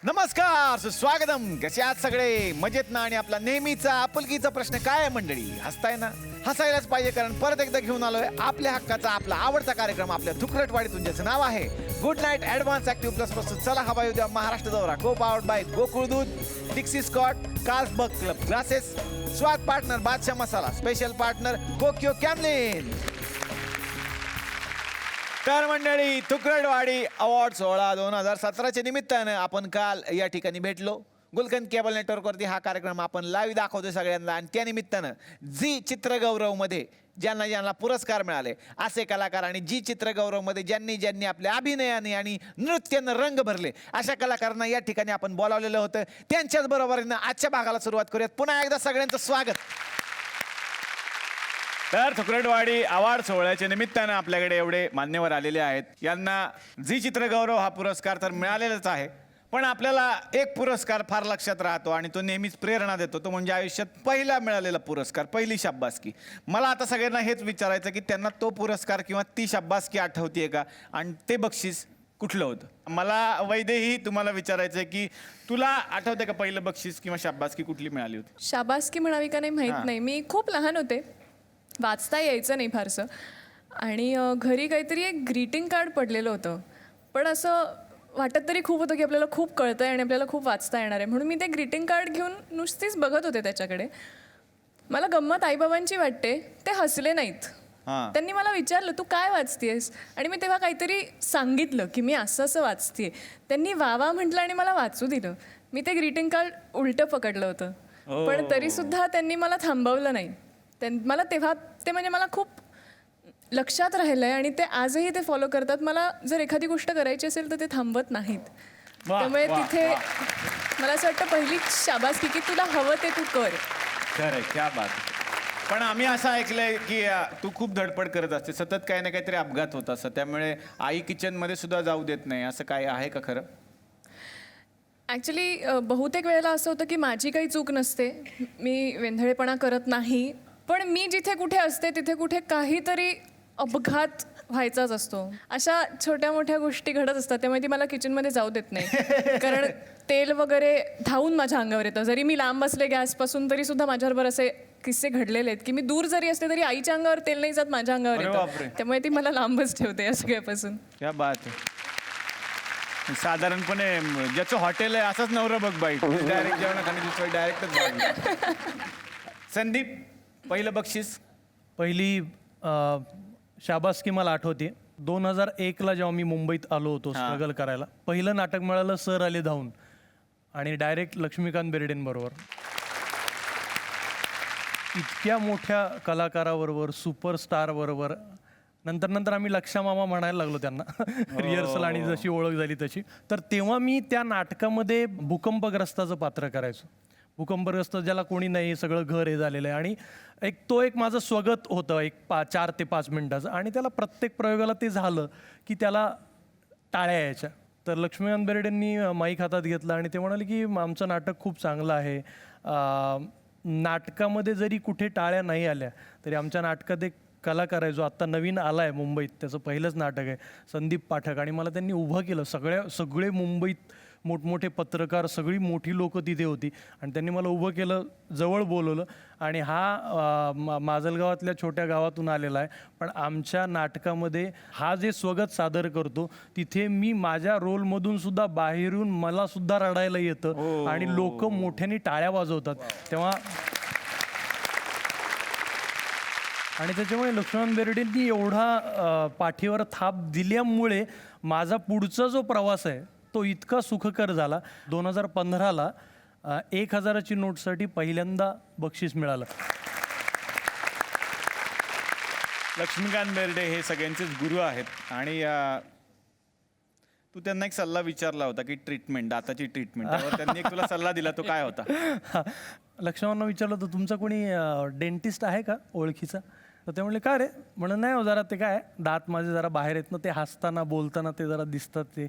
नमस्कार सुस्वागतम. कसे आहात सगळे? मजेत ना? आणि आपला नेहमीचा आपुलकीचा प्रश्न काय आहे मंडळी? हसताय ना? हसायलाच पाहिजे, कारण परत एकदा घेऊन आलोय आपल्या हक्काचा आपला आवडता कार्यक्रम आपल्या थुकरटवाडीतून, ज्याचं नाव आहे good night advance active plus प्रस्तुत चला हवा येऊ द्या महाराष्ट्र दौरा. को पावर्ड बाय गोकुळ दूध, Dixcy Scott, Carlsberg club glasses, स्वाद partner Badshah Masala, special partner कोक्यो Camlin. तर मंडळी, थुकरटवाडी अवॉर्ड सोहळा 2017च्या निमित्तानं आपण काल या ठिकाणी भेटलो. गुलकंद केबल नेटवर्कवरती हा कार्यक्रम आपण लाईव्ह दाखवतोय सगळ्यांना. आणि त्या निमित्तानं झी चित्रगौरवमध्ये ज्यांना ज्यांना पुरस्कार मिळाले असे कलाकार आणि जी चित्रगौरवमध्ये ज्यांनी ज्यांनी आपल्या अभिनयाने आणि नृत्यानं रंग भरले अशा कलाकारांना या ठिकाणी आपण बोलावलेलं होतं. त्यांच्याच बरोबरीनं आजच्या भागाला सुरुवात करूयात. पुन्हा एकदा सगळ्यांचं स्वागत. तर थुकरटवाडी अवॉर्ड सोहळ्याच्या निमित्तानं आपल्याकडे एवढे मान्यवर आलेले आहेत. यांना झी चित्रगौरव हा पुरस्कार तर मिळालेलाच आहे, पण आपल्याला एक पुरस्कार फार लक्षात राहतो आणि तो नेहमीच प्रेरणा देतो. तो म्हणजे आयुष्यात पहिला मिळालेला पुरस्कार, पहिली शाब्बासकी. मला आता सगळ्यांना हेच विचारायचं की त्यांना तो पुरस्कार किंवा ती शाब्बासकी आठवतीये का, आणि ते बक्षीस कुठलं होतं? मला वैदेही तुम्हाला विचारायचं आहे की तुला आठवते का पहिलं बक्षीस किंवा शाब्बासकी कुठली मिळाली होती? शाबासकी म्हणावी का नाही माहीत नाही. मी खूप लहान होते, वाचता यायचं नाही फारसं, आणि घरी काहीतरी एक ग्रीटिंग कार्ड पडलेलं होतं. पण असं वाटत तरी खूप होतं की आपल्याला खूप कळतं आहे आणि आपल्याला खूप वाचता येणार आहे, म्हणून मी ते ग्रीटिंग कार्ड घेऊन नुसतीच बघत होते त्याच्याकडे. मला गंमत आईबाबांची वाटते, ते हसले नाहीत. त्यांनी मला विचारलं तू काय वाचतेस, आणि मी तेव्हा काहीतरी सांगितलं की मी असं असं वाचतेय. त्यांनी वा वा म्हटलं आणि मला वाचू दिलं. मी ते ग्रीटिंग कार्ड उलटं पकडलं होतं, पण तरीसुद्धा त्यांनी मला थांबवलं नाही. मला तेव्हा ते म्हणजे मला खूप लक्षात राहिलं आहे आणि ते आजही ते फॉलो करतात. मला जर एखादी गोष्ट करायची असेल तर ते थांबवत नाहीत. त्यामुळे तिथे मला असं वाटतं पहिली शाबासकी की तुला हवं ते तू कर. खरं, क्या बात. पण आम्ही असं ऐकलंय की तू खूप धडपड करत असते, सतत काही ना काहीतरी अपघात होत असं, त्यामुळे आई किचनमध्ये सुद्धा जाऊ देत नाही, असं काय आहे का खरं? ॲक्च्युली बहुतेक वेळेला असं होतं की माझी काही चूक नसते, मी वेंधळेपणा करत नाही, पण मी जिथे कुठे असते तिथे कुठे काहीतरी अपघात व्हायचाच असतो. अशा छोट्या मोठ्या गोष्टी घडत असतात, त्यामुळे ती मला किचनमध्ये जाऊ देत नाही. कारण तेल वगैरे धावून माझ्या अंगावर येतं. जरी मी लांब असले गॅसपासून तरी सुद्धा माझ्याबरोबर असे किस्से घडलेले आहेत की मी दूर जरी असते तरी आईच्या अंगावर तेल नाही जात, माझ्या अंगावर येतं. त्यामुळे ती मला लांबच ठेवते या सगळ्यापासून. क्या बात आहे. साधारणपणे ज्याचं हॉटेल आहे असाच नवरा बघ बाई, डायरेक्ट जेवणाखाली दुसरं डायरेक्टच. संदीप, पहिलं बक्षीस? पहिली शाबासकी मला आठवते 2001ला जेव्हा मी मुंबईत आलो होतो स्ट्रगल करायला. पहिलं नाटक मिळालं सर आले धावून, आणि डायरेक्ट लक्ष्मीकांत बेर्डेंबरोबर. इतक्या मोठ्या कलाकाराबरोबर, सुपरस्टार बरोबर. नंतर आम्ही लक्षा मामा म्हणायला लागलो त्यांना रिहर्सल, आणि जशी ओळख झाली तशी. तर तेव्हा मी त्या नाटकामध्ये भूकंपग्रस्ताचं पात्र करायचो. भूकंपग्रस्त ज्याला कोणी नाही, सगळं घर हे झालेलं आहे, आणि एक माझं स्वगत होतं, 4 ते 5 मिनिटाचं. आणि त्याला प्रत्येक प्रयोगाला ते झालं की त्याला टाळ्या यायच्या. तर लक्ष्मीकांत बेर्डेंनी माईक हातात घेतला आणि ते म्हणाले की आमचं नाटक खूप चांगलं आहे, नाटकामध्ये जरी कुठे टाळ्या नाही आल्या तरी आमच्या नाटकात एक कलाकार आहे जो आत्ता नवीन आला आहे मुंबईत, त्याचं पहिलंच नाटक आहे, संदीप पाठक. आणि मला त्यांनी उभं केलं. सगळे मुंबईत मोठमोठे पत्रकार, सगळी मोठी लोकं तिथे होती, आणि त्यांनी मला उभं केलं, जवळ बोलवलं. आणि हा माजलगावातल्या छोट्या गावातून आलेला आहे, पण आमच्या नाटकामध्ये हा जे स्वगत सादर करतो तिथे मी माझ्या रोलमधून सुद्धा बाहेरून मला सुद्धा रडायला येतं, आणि लोक मोठ्याने टाळ्या वाजवतात तेव्हा. आणि त्याच्यामुळे लक्ष्मीकांत बेर्डेंनी एवढा पाठीवर थाप दिल्यामुळे माझा पुढचा जो प्रवास आहे तो इतका सुखकर झाला. 2015ला 1000ची नोटसाठी पहिल्यांदा बक्षीस मिळालं. लक्ष्मीकांत बेर्डे हे सगळ्यांचेच गुरु आहेत. आणि तू त्यांना एक सल्ला विचारला होता की ट्रीटमेंट, दाताची ट्रीटमेंट, त्यावर त्यांनी एक तुला सल्ला दिला, तो काय होता? लक्ष्मणांना विचारलं होतं तुमचा कोणी डेंटिस्ट आहे का ओळखीचा? तर ते म्हणले का रे? म्हणून नाही हो, जरा ते काय दात माझे जरा बाहेर आहेत ना, ते हसताना बोलताना ते जरा दिसतात, ते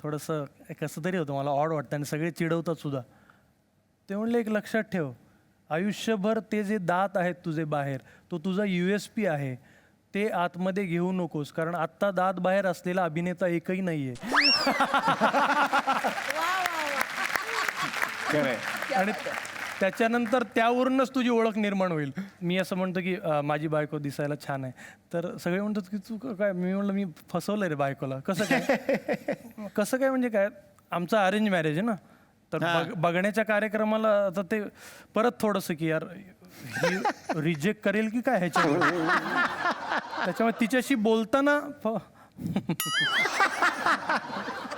थोडंसं कसं तरी होतं, मला ऑड वाटतं, आणि सगळे चिडवतात सुद्धा. ते म्हणले एक लक्षात ठेव, आयुष्यभर ते जे दात आहेत तुझे बाहेर, तो तुझा USP आहे, ते आतमध्ये घेऊ नकोस, कारण आत्ता दात बाहेर असलेला अभिनेता एकही नाहीये. खरंय. आणि त्याच्यानंतर त्यावरूनच तुझी ओळख निर्माण होईल. मी असं म्हणतो की माझी बायको दिसायला छान आहे, तर सगळे म्हणतात की तू काय. मी म्हणलं मी फसवलंय रे बायकोला. कसं काय? कसं काय म्हणजे काय, आमचं अरेंज मॅरेज आहे ना, तर बघण्याच्या कार्यक्रमाला आता ते परत थोडंसं की यार रिजेक्ट करेल की काय ह्याच्यामुळे. त्याच्यामुळे तिच्याशी बोलताना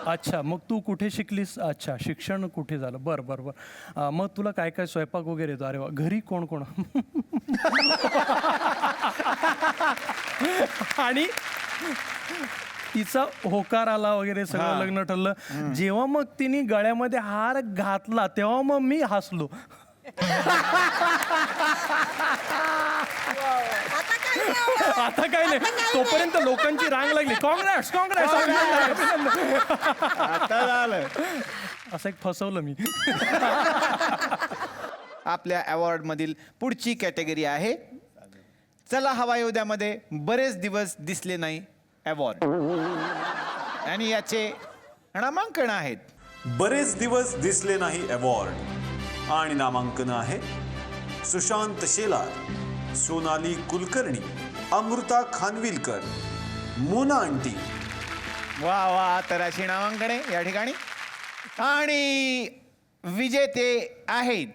अच्छा, मग तू कुठे शिकलीस? अच्छा, शिक्षण कुठे झालं? बरं बरं बरं. मग तुला काय काय स्वयंपाक वगैरे येतो? अरे वा, घरी कोण कोण? आणि तिचा होकार आला वगैरे सगळं, लग्न ठरलं. जेव्हा मग तिने गळ्यामध्ये हार घातला तेव्हा मग मी हसलो. आता काय नाही, तोपर्यंत लोकांची रांग लागली. काँग्रेस काँग्रेस. आता झालं. असं एक फसवलं मी. आपल्या अवॉर्ड मधील पुढची कॅटेगरी आहे चला हवा येऊ द्यामध्ये बरेच दिवस दिसले नाही अवॉर्ड. आणि याचे नामांकन आहेत. बरेच दिवस दिसले नाही अवॉर्ड आणि नामांकन आहे सुशांत शेलार, सोनाली कुलकर्णी, अमृता खानविलकर, मोना आंटी. वा वा, तर अशी नामांकने या ठिकाणी. आणि विजेते आहेत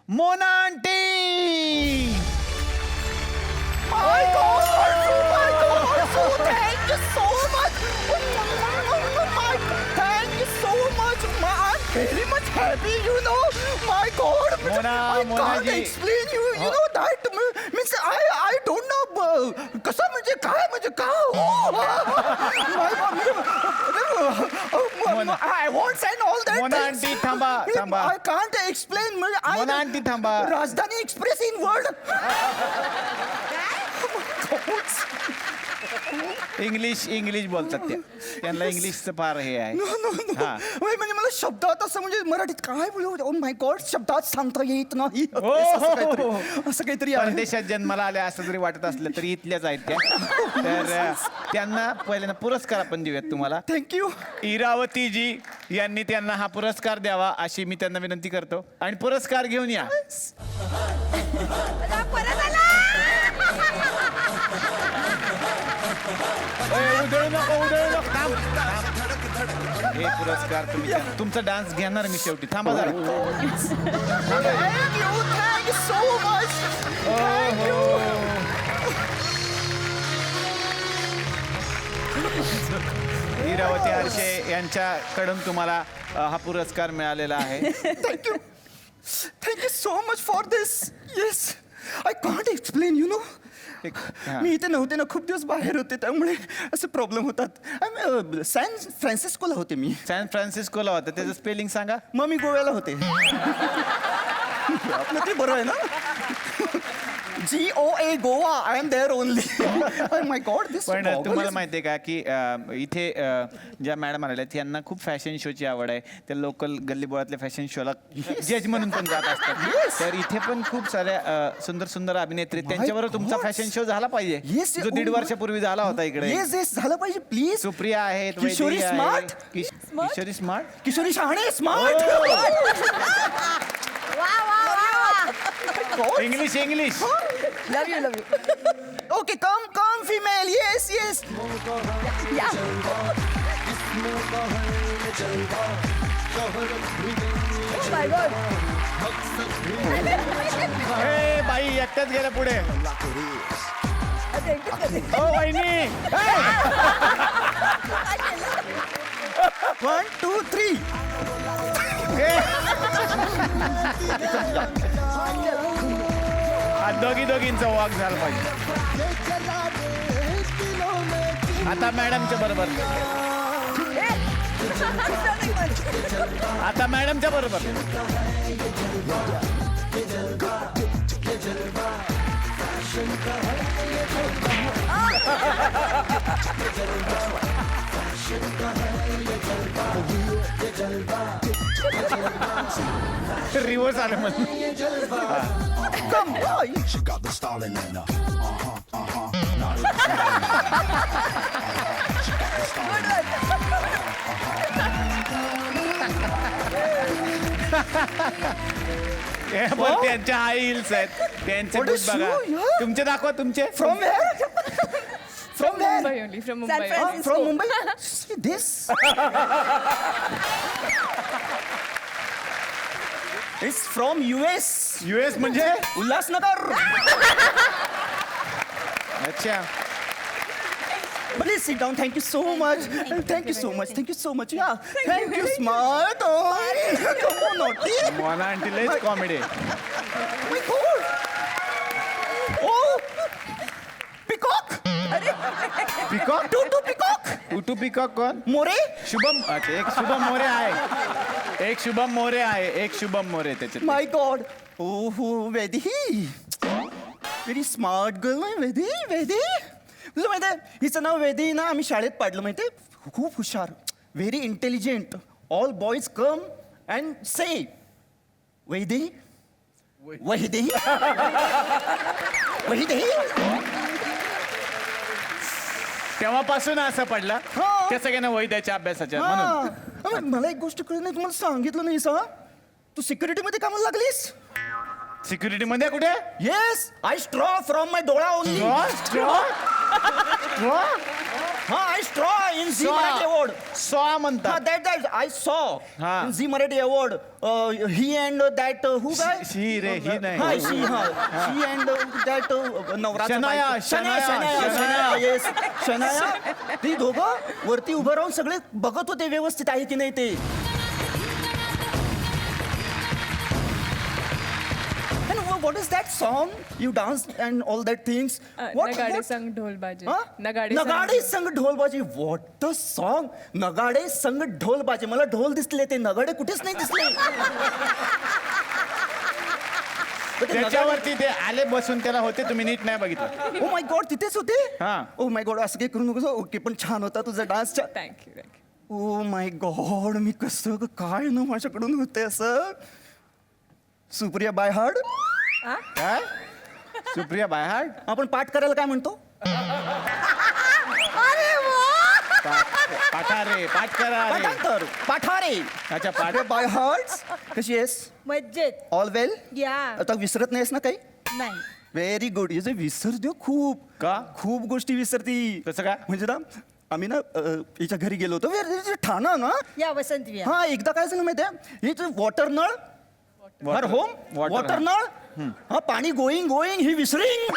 Mona aunty. My God! Oh my God! So thank you so much! Thank you so much! I'm very much happy, you know. My God! Mona, I can't Monaji. explain you. You know that means I don't know. कसं म्हणजे काय म्हणजे का? I won't say all that. Mona things. Aunty, थांबा, थांबा. I can't explain. Mona aunty, थांबा. राजधानी express in word. English बोलतात ते. त्यांना इंग्लिशचं फार हे आहे. हा. म्हणजे मला शब्दात असं म्हणजे मराठीत काय बोलू माय गॉड शब्दात सांगता येत नाही हो, असं काहीतरी आहे. परदेशात जन्माला आल्या असं जरी वाटत असलं तरी इथल्याच आहेत त्या. तर त्यांना पहिल्यांदा पुरस्कार आपण देऊयात तुम्हाला. थँक्यू. इरावतीजी यांनी त्यांना हा पुरस्कार द्यावा अशी मी त्यांना विनंती करतो. आणि पुरस्कार घेऊन या. उधळू नको थांब. हे पुरस्कार तुम्ही तुमचा डान्स घेणार मी शेवटी. थांबा जरा. Thank you so much. Iravati Harshe यांच्याकडून तुम्हाला हा पुरस्कार मिळालेला आहे. Thank you so much for this. Yes I can't explain you know. हा. मी इथे नव्हते ना, खूप दिवस बाहेर होते, त्यामुळे असे प्रॉब्लेम होतात. सॅन फ्रान्सिस्कोला होते मी. सॅन फ्रान्सिस्कोला होता. त्याचं स्पेलिंग सांगा. मग मी गोव्याला होते. आपलं ते बरं आहे ना. GOA Goa. I am there only. My God this. पण तुम्हाला माहिती आहे का की इथे ज्या मॅडम आलेल्या आहेत यांना खूप फॅशन शोची आवड आहे. त्या लोकल गल्लीबोळातल्या फॅशन शोला जज म्हणून पण जात असतात. तर इथे पण खूप साऱ्या सुंदर सुंदर अभिनेत्री आहेत. त्यांच्याबरोबर तुमचा फॅशन शो झाला पाहिजे. Yes, जो 1.5 वर्षापूर्वी झाला होता इकडे. येस येस झालं पाहिजे प्लीज. सुप्रिया आहेत, किशोरी वैदेही आहे. smart? Kishori smart. Kishori Shahane smart. English love you okay come female. Yes yes. ए बाई एकट्याच गेल्या पुढे. ओ वहिनी. 1 2 3. दोघींचा वॉक झाला पाहिजे. आता मॅडमच्या बरोबर. आता मॅडमच्या बरोबर. रिव्हर्स आलं म्हणून. Come boy. She got the stalling in her. She got the stalling in her. हे पण त्यांच्या हाय हिल्स आहेत त्यांचे What बूट is बघा shoe? Yeah. तुमचे दाखवा तुमचे From where? From where? Mumbai only from Mumbai From Mumbai? See this? It's from US. US म्हणजे उल्हासनगर. अच्छा Please sit down. Thank you so much. Thank you so much. Thank you so much. Yeah. Thank you, smart. Oh, come on, naughty. मला आणखी लयच comedy Oh my God. Oh, peacock. Peacock Tutu peacock. टू peacock कोण मोरे. शुभम अच्छा एक शुभम मोरे आहे एक शुभम मोरे आहे एक शुभम मोरे त्याचे My God. Oh, Vedi. Very smart girl, ना वेदी वेदी. तुला माहिती आहे हिचं नाव वेदी ना आम्ही शाळेत पाडलं माहिती आहे खूप हुशार very intelligent all boys come and say Vaidi Vaidi Vaidi तेव्हापासून असं पडलं हा. त्या सगळ्यांना वैद्याच्या अभ्यासाच्या म्हणून हा. मला एक गोष्ट कळत नाही तुम्हाला सांगितलं नाही सा तू सिक्युरिटी मध्ये कामाला लागलीस सिक्युरिटी मध्ये कुठे yes I straw from my डोळा ओनली हा I straw in Zee Marathi award saw हा म्हणतात दॅट आय सॉ हा. इन झी मराठी अवॉर्ड ही अँड दॅट हू काय शी रे ही हा नाही शी हा शी अँड दॅट नवरा शनाया, शनाया. येस शनाया ती दोघं वरती उभं राहून सगळे बघत होते व्यवस्थित आहे की नाही ते what is that song you dance and all that things Nagade संग ढोल बाजे हा? नगाडे संग ढोलबाजी व्हॉट द सॉन्ग नगाडे संग ढोलबाजी मला ढोल दिसले ते नगाडे कुठेच नाही दिसले त्याच्यावरती ते आले बसून त्याला होते तुम्ही नीट नाही बघितलं ओ माय गॉड तिथेच होते हा. ओ माय गॉड असं काही करू नको ओके पण छान होता तुझा डान्सच्या थँक्यू ओ माय गॉड मी कसं काय ना माझ्याकडून होते असं सुप्रिया बाय हार्ड काय सुप्रिया बायहार्ड आपण पाठ करायला काय म्हणतो पाठारे पाठ करा रे पाठांतर पाठारे अच्छा पाठ बाय हार्ट कशी आहेस मज्जेत ऑल वेल या आता विसरत नाहीस ना काही नाही व्हेरी गुड इज विसरतो खूप का? खूप गोष्टी विसरती कसं काय? म्हणजे ना आम्ही ना हिच्या घरी गेलो होतो ठाणा ना या वसंत विहार हा एकदा काय झालं माहितीये हिचं वॉटर नळ हर होम Water, वॉटर नळ हा पाणी गोईंग गोईंग ही विसरिंग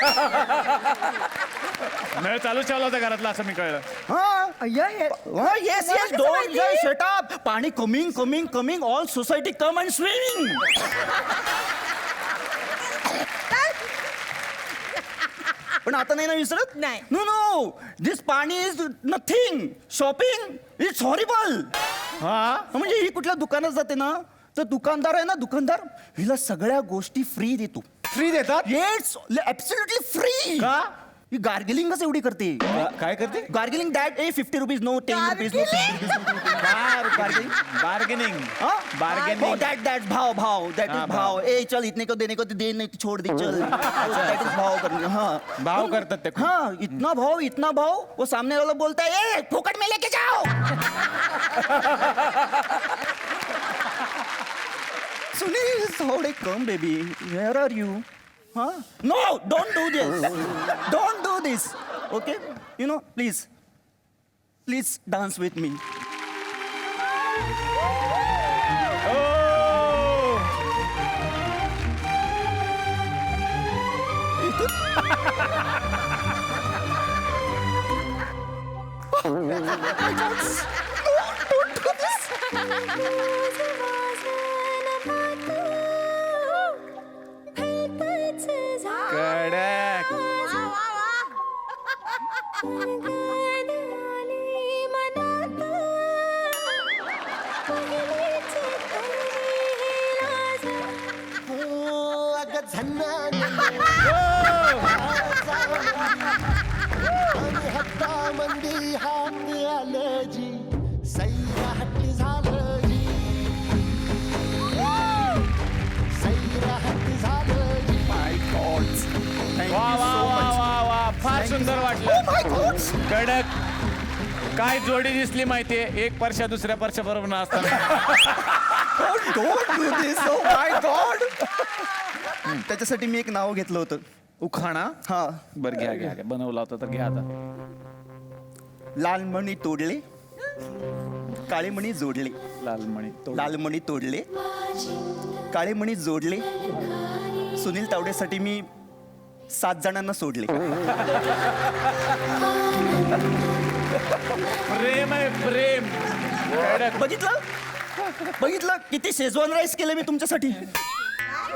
नळ चालू ठेवला होता घरातला असं मी कळलं हा yes yes don't shut up पाणी coming coming coming all society come and swimming पण आता नाही ना विसरत नाही. नो नो दिस पाणी is nothing shopping it's horrible हा म्हणजे ही कुठल्या दुकानात जाते ना तर दुकानदार आहे ना दुकानदार हिला सगळ्या गोष्टी फ्री देतो फ्री देतात येस ऍब्सोल्युटली फ्री का? ही गार्गिलिंगच एवढी करते काय करते gargling that 50 rupees no 10 rupees no 50 rupees bargaining हो बार्गेनिंग दैट भाव भाव दैट हाँ, इज भाव ए चल इतने को देने को तो दे नहीं तो छोड़ दे चल दैट इज भाव करने हाँ भाव करतात ते खूप. हाँ इतना भाव वो सामने वाला बोलता है ए फोकट में लेके जाओ Sunil, how they come, baby? Where are you? Huh? No, don't do this. Don't do this. Okay? You know, please. Please dance with me. कडक मंदी हात आलं जी सैरा हट्ट झालं जी सैरा हट्ट झालं जी My God. Thank वा you वा so वा much. वा वा फार सुंदर Oh वाटलं my God. कडक काय जोडी दिसली माहितीये एक परशा दुसऱ्या परशा बरोबर असताना don't do this O my God. त्याच्यासाठी मी एक नाव घेतलं होतं. उखाणा हा, बर घ्या घ्या घ्या. बनवला होता तर घ्या आता. लाल मणी तोडले, काळे मणी जोडले. लालमणी तो लाल मणी तोडले, काळे मणी जोडले. सुनील तावडेसाठी मी 7 जणांना सोडले. प्रेम आहे प्रेम. बघितलं बघितलं किती शेजवान राईस केले मी तुमच्यासाठी.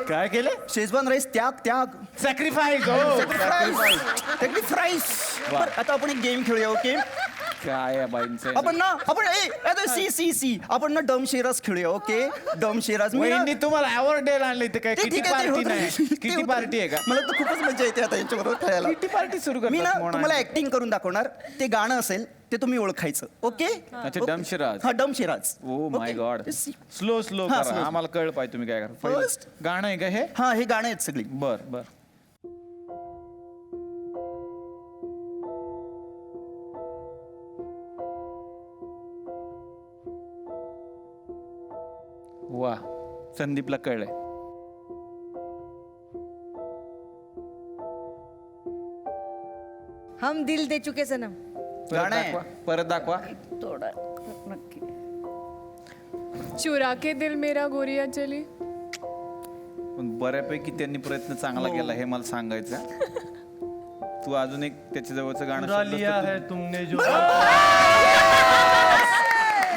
काय केलं? शेजवान राईस त्याग त्याग. सॅक्रिफाईस. हो फ्राईस. आता आपण एक गेम खेळूया. ओके, काय या बाईंचं आपण ना सी आपण ना डम शेराज खेळूया. ओके, डम शेराज. वहिनी तुम्हाला अवॉर्ड द्यायला आणले ते काय? ते किती ठीक आहे, ते पार्टी होतं. नाही? ते किती होतं. पार्टी आहे का? मला तर खूपच मजा येते आता यांच्याबरोबर खेळायला. किती पार्टी सुरू मी ना करतात? तुम्हाला ऍक्टिंग करून दाखवणार. ते गाणं असेल ते तुम्ही ओळखायचं. ओके. अच्छा, डम शेराज. हा, dumb charades. Oh my Okay. God. See. Slow slow हा, करा. slow. आम्हाला कळलं पाहिजे तुम्ही काय करा. पहिलं First. गाणं आहे का हे? हा, हे गाणं आहेत सगळी. बर बर. वा, संदीपला कळलंय. हम दिल दे चुके सनम. परत गाणं आहे. दाखवा, परत दाखवा. थोडं नक्की. चुरा के दिल मेरा गोरिया चली. पण बऱ्यापैकी त्यांनी प्रयत्न चांगला केला हे मला सांगायचं. तू अजून एक त्याच्या जवळचं गाणं चुरा शोधलंस लिया तर है तुमने जो.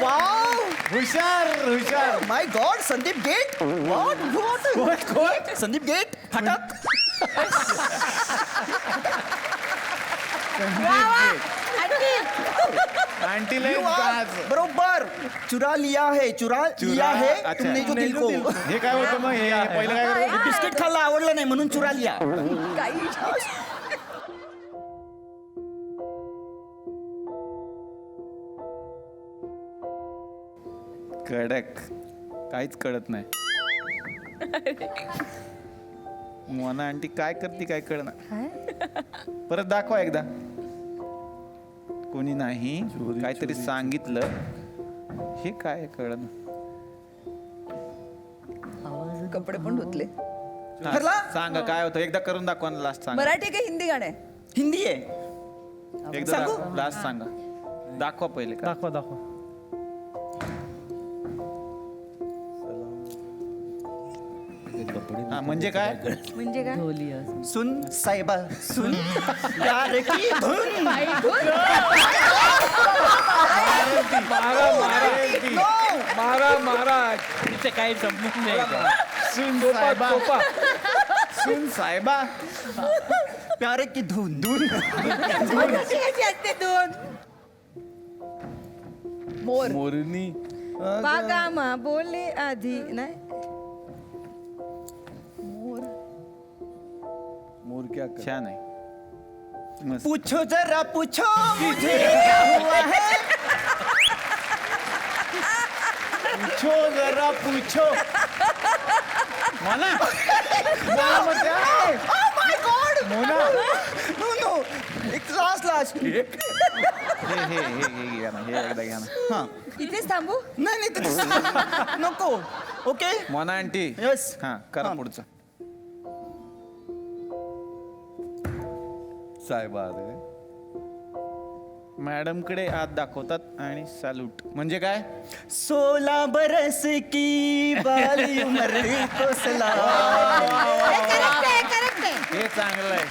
वाव, हुशार हुशार. My God. Sandeep get. What Sandeep get हटक. आंटी You are बरोबर. चुरा लिया है अच्छा. तुमने जो दिल को. हे काय होतं मग? हे पहिलं काय करू? बिस्किट खाल्ला आवडलं नाही म्हणून चुरा लिया. कडक. काहीच कळत नाही. मोना आंटी काय करते काय कळणार. परत दाखवा एकदा. कोणी नाही काहीतरी सांगितलं. हे काय कळलं. कपडे पण धुतले. ठरला? सांगा काय होतं. एकदा करून दाखवा ना. लास्ट सांगा. मराठी का हिंदी गाणे? हिंदी आहे. एकदा सांगू? लास्ट सांगा. दाखवा पहिले का. दाखवा दाखवा. हा, म्हणजे काय? म्हणजे काय? सुन साहेबा सुन प्यार की धुन. तिथे काही संबंध नाही. सुन साहेबा. सुन साहेबा. प्यार की धुन धुन. मोर. मोरनी. बागामा बोले आधी नाही. मोर. मोर क्या छान आहे. मस्त. पूछो जरा पूछो मुझे क्या हुआ है. पूछो जरा पूछो. मोना. मोना म्हणते, "I." My God. Mona. No एक लास्ट हे घ्या ना. हे एकदा घ्या ना. हा. इथेच थांबू. नाही नको. ओके. मोना आंटी. Yes. हा, करा हा. पुढचं. मॅडम कडे हात दाखवतात आणि सॅल्यूट. म्हणजे काय? 16 बरस की बाली उमर को सलाम. करेक्ट आहे. हे चांगलं आहे.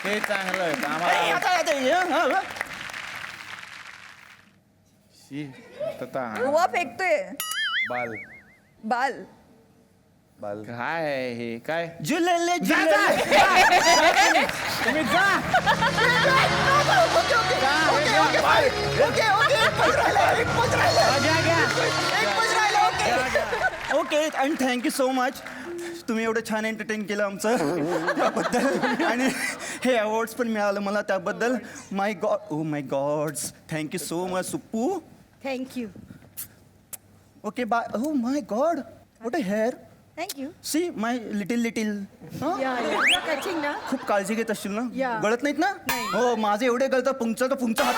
हे चांगलं आहे. अरे, आम्हाला आता. शी, तता. गोवा फेकतोय. बाल. काय आहे हे काय? जुलले जा, जा. तुम्ही जा. ओके आणि थँक्यू सो मच. तुम्ही एवढं छान एंटरटेन केलं आमचं त्याबद्दल आणि हे अवॉर्ड्स पण मिळालं मला त्याबद्दल. My God. Oh my gods. Thank you so much Suppu. Thank you. Okay bye. Oh my God. What a hair. Thank you. See my little catching ना. खूप काळजी घेत असशील ना. Yeah. गळत नाहीत ना. नाही. हो माझे एवढे गळतात पुंगचा तर पुंगचा हात.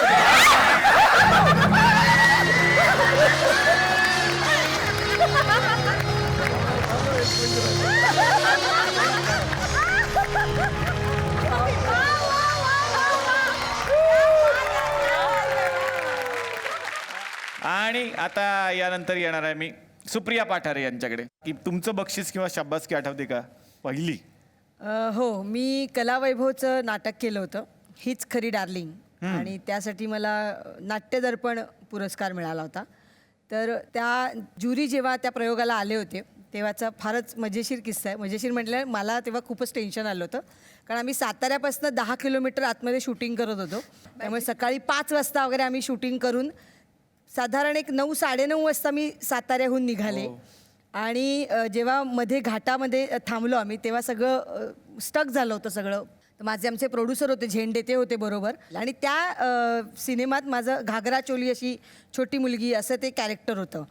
आता यानंतर येणार आहे मी सुप्रिया पाठारे यांच्याकडे की तुमचं बक्षीस किंवा शाबासकी आठवते का पहिली? हो, मी कलावैभवचं नाटक केलं होतं, हीच खरी डार्लिंग, आणि त्यासाठी मला नाट्यदर्पण पुरस्कार मिळाला होता. तर त्या ज्युरी जेव्हा त्या प्रयोगाला आले होते तेव्हाचा फारच मजेशीर किस्सा आहे. मजेशीर म्हटलं, मला तेव्हा खूपच टेन्शन आलं होतं, कारण आम्ही साताऱ्यापासून 10 किलोमीटर आतमध्ये शूटिंग करत होतो. त्यामुळे सकाळी 5 वाजता वगैरे आम्ही शूटिंग करून साधारण एक 9-9:30 वाजता मी साताऱ्याहून निघाले. आणि जेव्हा मध्ये घाटामध्ये थांबलो आम्ही तेव्हा सगळं स्टक झालं होतं सगळं. तर माझे आमचे प्रोड्युसर होते झेंडे, ते होते बरोबर. आणि त्या सिनेमात माझं घागरा चोली अशी छोटी मुलगी असं ते कॅरेक्टर होतं.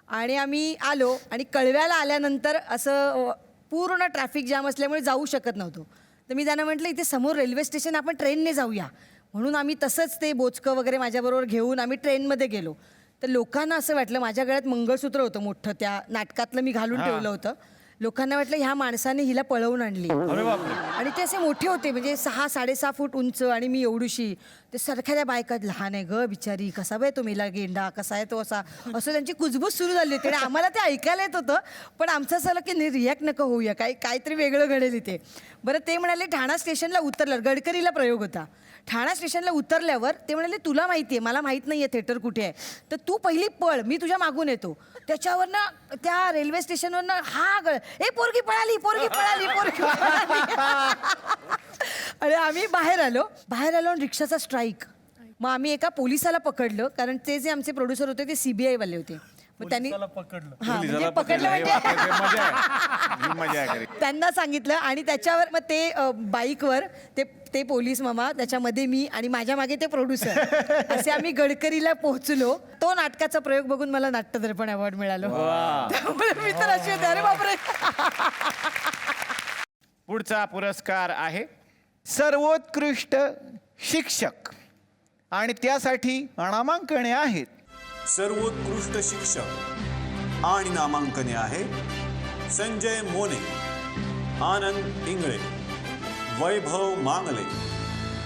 आणि आम्ही आलो आणि कळव्याला आल्यानंतर असं पूर्ण ट्रॅफिक जाम असल्यामुळे जाऊ शकत नव्हतो. तर मी त्यांना म्हटलं, इथे समोर रेल्वे स्टेशन, आपण ट्रेनने जाऊया. म्हणून आम्ही तसंच ते बोचकं वगैरे माझ्याबरोबर घेऊन आम्ही ट्रेनमध्ये गेलो. तर लोकांना असं वाटलं, माझ्या गळ्यात मंगळसूत्र होतं मोठं, त्या नाटकातलं मी घालून ठेवलं होतं. लोकांना वाटलं ह्या माणसाने हिला पळवून आणली. आणि ते असे मोठे होते, म्हणजे 6-6.5 फूट उंच आणि मी एवढीशी. ते सारख्या त्या बायका, लहान आहे ग बिचारी, कसा बाय तो मेला गेंडा, कसा आहे तो असा, असं त्यांची कुजबूज सुरू झाली होती. आणि आम्हाला ते ऐकायला येत होतं, पण आमचं असं आलं की रिॲक्ट नको होऊया, काहीतरी वेगळं घडेल इथे. बरं, ते म्हणाले ठाणा स्टेशनला उतरलं, गडकरीला प्रयोग होता. ठाणा स्टेशनला उतरल्यावर ते म्हणाले, तुला माहिती आहे, मला माहीत नाही आहे थिएटर कुठे आहे, तर तू पहिली पळ, मी तुझ्या मागून येतो. त्याच्यावरनं त्या रेल्वे स्टेशनवरनं ए पोरगी पळाली, पोरगी पळाली, पोरगी पळाली. आणि आम्ही बाहेर आलो आणि रिक्षाचा स्ट्राईक. मग आम्ही एका पोलिसाला पकडलं, कारण ते जे आमचे प्रोड्युसर होते ते CBI वाले होते. मग त्यांनी पकडलं. हां, म्हणजे पकडलं म्हणजे मजा आहे, मजा आहे. त्यांना सांगितलं. आणि त्याच्यावर मग ते बाईकवर ते पोलीस मामा, त्याच्यामध्ये मी, आणि माझ्या मागे ते प्रोड्युसर, असे आम्ही गडकरीला पोहोचलो. तो नाटकाचा प्रयोग बघून मला नाट्यदर्पण अवॉर्ड मिळालं. त्यामुळे मी तर अशी होते, अरे बापरे. पुढचा पुरस्कार आहे सर्वोत्कृष्ट शिक्षक आणि त्यासाठी नामांकने आहेत. सर्वोत्कृष्ट शिक्षक आणि नामांकने आहे संजय मोने, आनंद इंगळे, वैभव मांगले,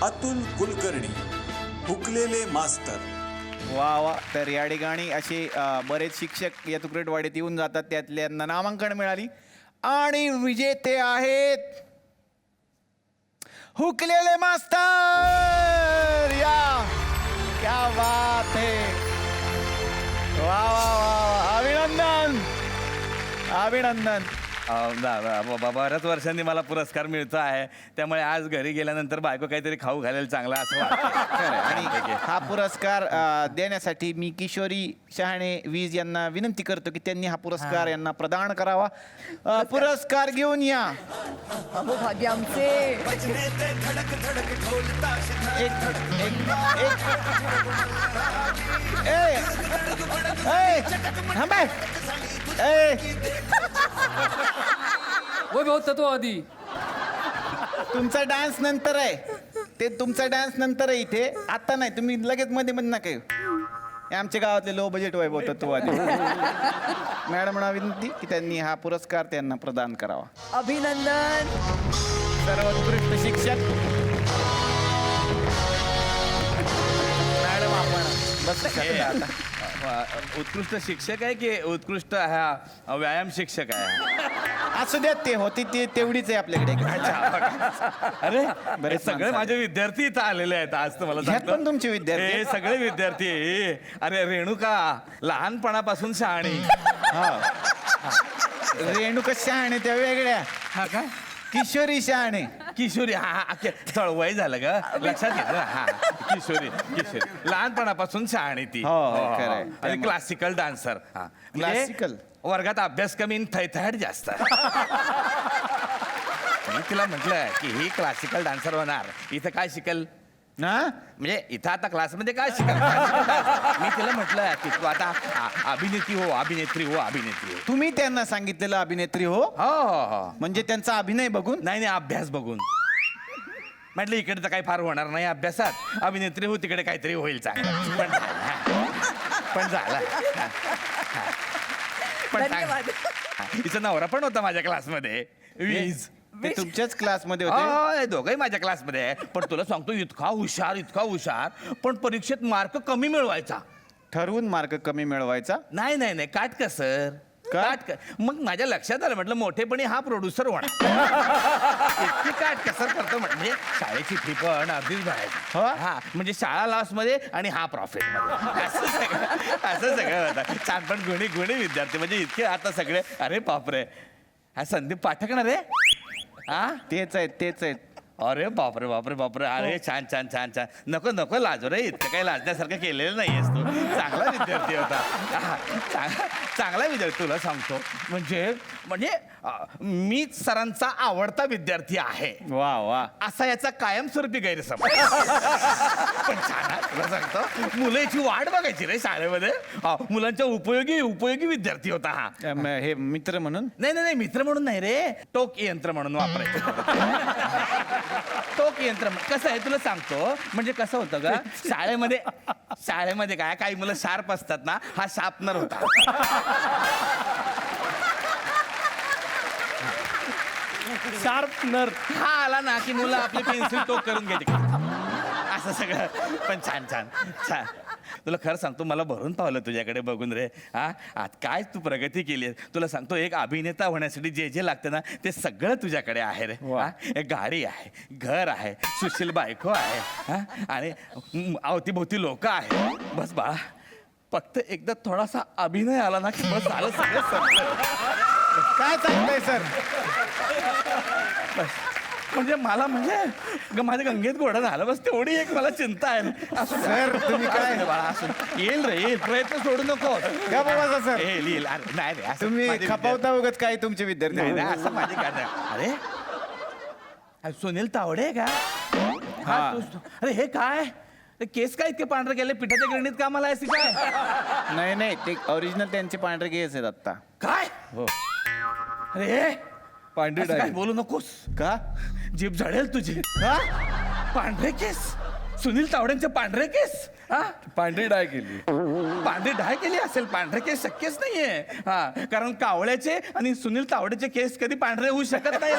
अतुल कुलकर्णी, हुकलेले मास्तर. वा वा. तर या ठिकाणी असे बरेच शिक्षक या तुकडेटवाडीत येऊन जातात, त्यातल्यांना नामांकन मिळाली. आणि विजेते आहेत हुकलेले मास्तर. या क्या बात है. वा वा वा, अभिनंदन अभिनंदन. बऱ्याच वर्षांनी मला पुरस्कार मिळतो आहे, त्यामुळे आज घरी गेल्यानंतर बायको काहीतरी खाऊ घालेल चांगला असं वाटतं. आणि हा पुरस्कार देण्यासाठी मी किशोरी शहाणे वीज यांना विनंती करतो की त्यांनी हा पुरस्कार यांना प्रदान करावा. पुरस्कार घेऊन या. अहो भाग्य आमचे. वैभव तत्ववादी. तुमचा डान्स नंतर आहे, ते तुमचा डान्स नंतर आहे इथे, आता नाही. तुम्ही लगेच मध्ये मध्ये नका येऊ. हे आमच्या गावातले लो बजेट वैभव तत्ववादी. मॅडमना विनंती की त्यांनी हा पुरस्कार त्यांना प्रदान करावा. अभिनंदन. सर्वोत्कृष्ट शिक्षक. मॅडम आपण बस शकता आता. उत्कृष्ट शिक्षक आहे की उत्कृष्ट हा व्यायाम शिक्षक आहे? असू द्या, ते होती ते तेवढीच आहे आपल्याकडे. अरे बरेच सगळे माणसं माझे विद्यार्थी इथं आलेले आहेत आज. तुम्हाला ह्यात सांगतो. पण तुमचे विद्यार्थी हे आहेत? सगळे विद्यार्थी. अरे रेणुका लहानपणापासून शहाणी. रेणुका शहाणे त्या वेगळ्या. हा का? किशोरी शहाणे. किशोरी. हा चळवय झालं का? लक्षात घेतलं. हा किशोरी लहानपणापासून शहाणी ती. हो, खरं आहे. आणि क्लासिकल डान्सर. हा क्लासिकल. वर्गात अभ्यास कमी आणि थैथयाट जास्त. मी तिला म्हटलं की ही क्लासिकल डान्सर होणार, इथं काय शिकल ना? म्हणजे इथं आता क्लासमध्ये काय शिकल? मी तिला म्हटलं की तू आता अभिनेत्री हो, अभिनेत्री हो, अभिनेत्री हो. तुम्ही त्यांना सांगितलेलं अभिनेत्री हो? हो हो हो. म्हणजे त्यांचा अभिनय बघून? नाही अभ्यास बघून. म्हटलं इकडे तर काही फार होणार नाही अभ्यासात, अभिनेत्री हो तिकडे काहीतरी होईल चांगलं. पण झालं. पण धन्यवाद. तिचा नवरा पण होता माझ्या क्लासमध्ये, वीज. ते तुमच्याच क्लासमध्ये होते? हो, दोघंही माझ्या क्लासमध्ये आहे. पण तुला सांगतो इतका हुशार, पण परीक्षेत मार्क कमी मिळवायचा. ठरवून मार्क कमी मिळवायचा. नाही नाही नाही काटकसर मग माझ्या लक्षात आलं म्हटलं मोठेपणी हा प्रोड्युसर होणार. इतकी काटकसर करतो म्हणजे शाळेची फी पण अर्धीच भरायची. हा म्हणजे शाळा लॉस मध्ये आणि हा प्रॉफिट मध्ये असं सगळं होतं. छान पण गुणी विद्यार्थी म्हणजे इतके आता सगळे अरे बापरे हा संदीप पाठक ना रे. हा तेच आहेत. अरे बापरे बापरे बापरे अरे छान छान छान छान नको लाजो रे. इतकं काही लाजण्यासारखं केलेलं नाहीयेस तू. चांगला विद्यार्थी होता. चांगला विद्यार्थी तुला सांगतो म्हणजे मीच सरांचा आवडता विद्यार्थी आहे. वा असा याचा कायमस्वरूपी गैरसमज. पण छान हा, तुला सांगतो मुलं याची वाट बघायची रे शाळेमध्ये. मुलांच्या उपयोगी विद्यार्थी होता हा. हे मित्र म्हणून. नाही मित्र म्हणून नाही रे टोक यंत्र म्हणून वापरायचं. टोक यंत्र कसं आहे तुला सांगतो म्हणजे कसं होतं का शाळेमध्ये काय काही मुलं शार्प असतात ना. हा शार्पनर होता. शार्पनर हा आला ना की मुलं आपली पेन्सिल टोक करून घ्यायची असं सगळं. पण छान तुला खरं सांगतो मला भरून पावलं तुझ्याकडे बघून रे. आज काय तू प्रगती केली आहे. तुला सांगतो एक अभिनेता होण्यासाठी जे लागतं ना ते सगळं तुझ्याकडे आहे रे. एक गाडी आहे, घर आहे, सुशील बायको आहे आणि अवतीभोवती लोक आहे. बस बाळा फक्त एकदा थोडासा अभिनय आला ना की बस झालं सगळं संपलं. काय सांगताय सर. म्हणजे मला माझ्या गंगेत घोडा झालं बस तेवढी एक मला चिंता आहे. असं सर, तुम्ही काय- बाळा असं येईल प्रयत्न सोडू नको. का बाबा सर. येईल अरे नाही रे असं तुम्ही माझे खपावता उगत काय तुमचे नाही विद्यार्थी. नाही, असं माझी काय नाही. अरे सुनील तावडे का. हा. अरे हे काय ते केस काय इतके पांढरे गेले पिठाच्या गिरणीत कामाला आहे काय. नाही ते ओरिजिनल त्यांचे पांढरे केस आहेत आता. काय हो. अरे पांढरी असं काय डाय. बोलू नकोस का. जीभ झडेल तुझी. का. पांढरे केस सुनील तावड्यांचे पांढरे केस. हा पांढरी डाय केली. पांढरी डाय केली असेल. पांढरे केस शक्यच नाहीये. हा कारण कावळ्याचे आणि सुनील तावडेचे केस कधी पांढरे होऊ शकत नाही.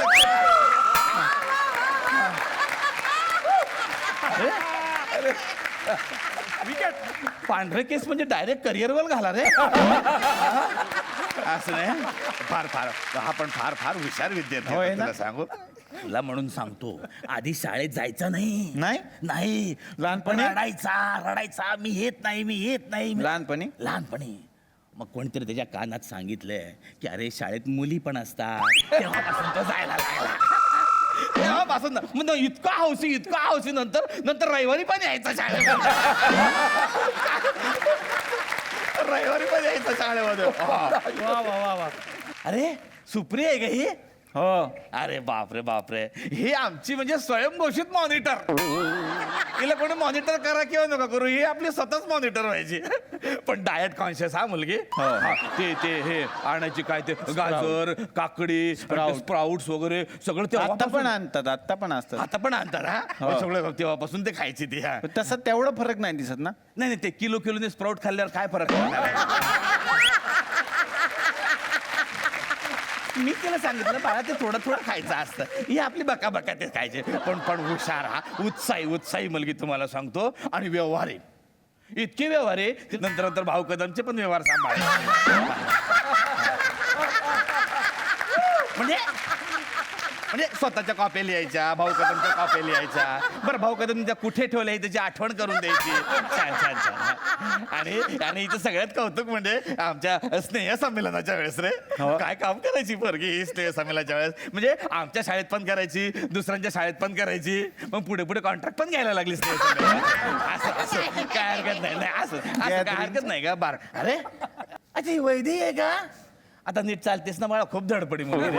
पांढरे केस म्हणजे डायरेक्ट करिअरवर घाला रे. असं नाही. फार हा पण फार हुशार विद्यार्थी होय आहे, ना? तुला सांगू. तुला म्हणून सांगतो आधी शाळेत जायचं नाही. नाही लहानपणी? रडायचा मी येत नाही. लहानपणी मग कोणतरी त्याच्या कानात सांगितलंय की अरे शाळेत मुली पण असतात. तेव्हापासून तो जायला लागला. तेव्हापासून मग इतका हौशी नंतर रविवारी पण यायचा शाळेमध्ये. रविवारी पण यायचा शाळेमध्ये. वा अरे सुप्रिया आहे का ही. हो. अरे बापरे ही आमची म्हणजे स्वयंघोषित मॉनिटर. हिला कोणी मॉनिटर करा किंवा नका करू ही आपली स्वतःच मॉनिटर व्हायची. पण डायट कॉन्शियस हा मुलगी. हा, ते हे आणायची काय ते गाजर काकडी स्प्राउट्स वगैरे सगळं ते आता पण आणतात. आता पण असतात. आता पण आणतात. हा सगळं तेव्हापासून ते खायची ती. हा तसं तेवढं फरक नाही दिसत ना. नाही ते किलोने स्प्राउट खाल्ल्यावर काय फरक पडणार आहे. मी तिला सांगितलं बाळा ते थोडं खायचं असतं. ही आपली बका ते खायचे. पण हुशार हा उत्साही मुलगी तुम्हाला सांगतो. आणि व्यवहारी इतके व्यवहारी नंतर भाऊ कदमचे पण व्यवहार सांभाळ. म्हणजे स्वतःच्या कॉप्या लिहायच्या भाऊ कदमच्या कॉप्या लिहायच्या. बरं भाऊ कदमच्या कुठे ठेवल्या त्याची आठवण करून द्यायची. छान आणि इथं सगळ्यात कौतुक म्हणजे आमच्या स्नेह संमेलनाच्या वेळेस रे काय काम करायची पोरगी ही स्नेह संमेलनाच्या वेळेस. म्हणजे आमच्या शाळेत पण करायची दुसऱ्यांच्या शाळेत पण करायची. मग पुढे कॉन्ट्रॅक्ट पण घ्यायला लागली स्नेह संमेलन. असं काय हरकत नाही. असं काय हरकत नाही का. बार अरे अच्छा ही वैदी आहे का. आता नीट चालतेस ना मला खूप धडपडी मुली